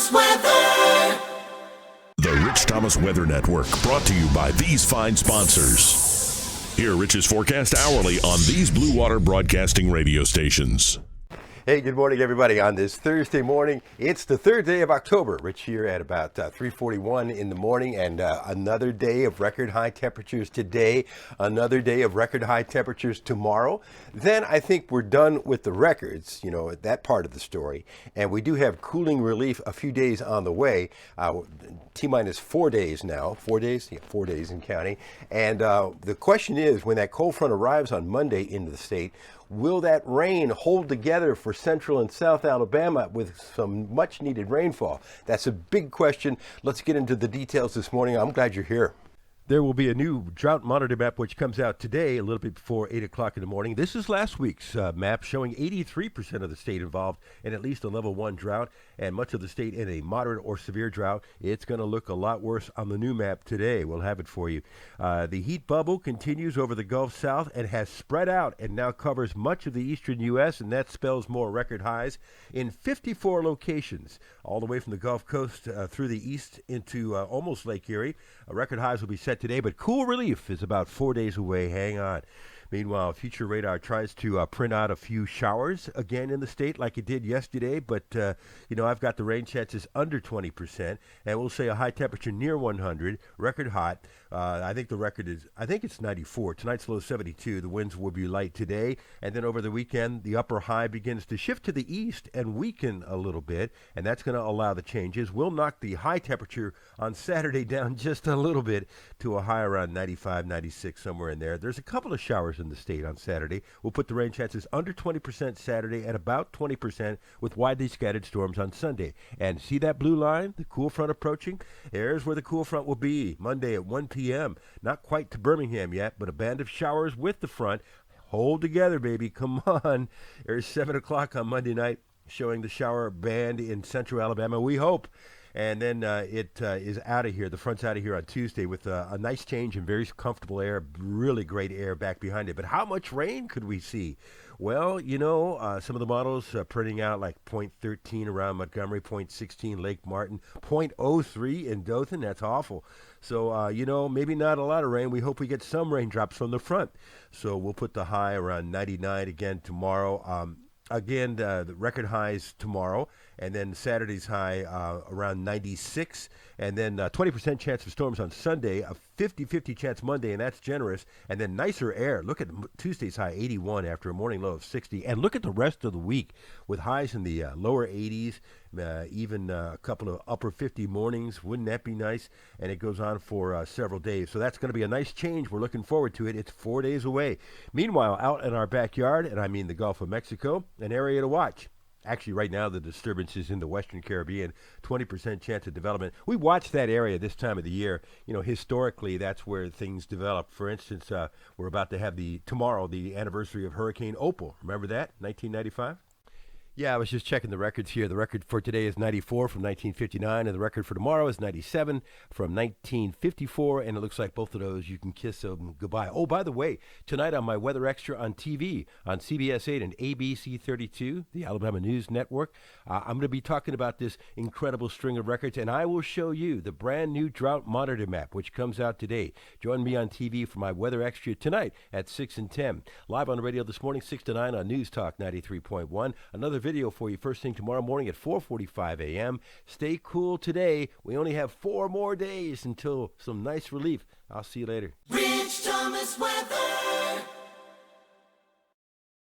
Thomas Weather. The Rich Thomas Weather Network, brought to you by these fine sponsors. Hear Rich's forecast hourly on these Blue Water Broadcasting radio stations. Hey, good morning, everybody. On this Thursday morning, it's the third day of October. Rich here at about 3:41 in the morning, and another day of record high temperatures today, another day of record high temperatures tomorrow. Then I think we're done with the records, that part of the story. And we do have cooling relief a few days on the way. T-minus 4 days now. 4 days? Yeah, 4 days and counting. And the question is, when that cold front arrives on Monday into the state, will that rain hold together for central and south Alabama with some much needed rainfall? That's a big question. Let's get into the details this morning. I'm glad you're here. There will be a new drought monitor map which comes out today a little bit before 8 o'clock in the morning. This is last week's map showing 83% of the state involved in at least a level 1 drought and much of the state in a moderate or severe drought. It's going to look a lot worse on the new map today. We'll have it for you. The heat bubble continues over the Gulf South and has spread out and now covers much of the eastern U.S., and that spells more record highs in 54 locations, all the way from the Gulf Coast through the east into almost Lake Erie. Record highs will be set today, but cool relief is about 4 days away. Hang on. Meanwhile, Future Radar tries to print out a few showers again in the state like it did yesterday, but, I've got the rain chances under 20%, and we'll say a high temperature near 100, record hot. I think it's 94. Tonight's low 72. The winds will be light today, and then over the weekend, the upper high begins to shift to the east and weaken a little bit, and that's going to allow the changes. We'll knock the high temperature on Saturday down just a little bit to a high around 95, 96, somewhere in there. There's a couple of showers in the state on Saturday. We'll put the rain chances under 20% Saturday and about 20% with widely scattered storms on Sunday. And see that blue line, the cool front approaching? There's where the cool front will be Monday at 1 p.m. Not quite to Birmingham yet, but a band of showers with the front. Hold together, baby. Come on. There's 7 o'clock on Monday night showing the shower band in central Alabama, we hope. And then it is out of here. The front's out of here on Tuesday with a nice change and very comfortable air, really great air back behind it. But how much rain could we see? Well, some of the models printing out like 0.13 around Montgomery, 0.16 Lake Martin, 0.03 in Dothan. That's awful. So, maybe not a lot of rain. We hope we get some raindrops from the front. So we'll put the high around 99 again tomorrow. Again, the record highs tomorrow, and then Saturday's high around 96, and then 20% chance of storms on Sunday, a 50-50 chance Monday, and that's generous, and then nicer air. Look at Tuesday's high, 81 after a morning low of 60, and look at the rest of the week with highs in the lower 80s, even a couple of upper 50 mornings. Wouldn't that be nice? And it goes on for several days. So that's going to be a nice change. We're looking forward to it. It's 4 days away. Meanwhile, out in our backyard, and I mean the Gulf of Mexico, an area to watch. Actually, right now, the disturbance is in the Western Caribbean, 20% chance of development. We watch that area this time of the year. Historically, that's where things develop. For instance, we're about to have tomorrow the anniversary of Hurricane Opal. Remember that, 1995? Yeah, I was just checking the records here. The record for today is 94 from 1959, and the record for tomorrow is 97 from 1954, and it looks like both of those you can kiss them goodbye. Oh, by the way, tonight on my Weather Extra on TV, on CBS 8 and ABC 32, the Alabama News Network, I'm going to be talking about this incredible string of records, and I will show you the brand new drought monitor map, which comes out today. Join me on TV for my Weather Extra tonight at 6 and 10. Live on the radio this morning, 6 to 9 on News Talk 93.1. Another video for you first thing tomorrow morning at 4:45 a.m. Stay cool today. We only have 4 more days until some nice relief. I'll see you later. Rich Thomas Weather.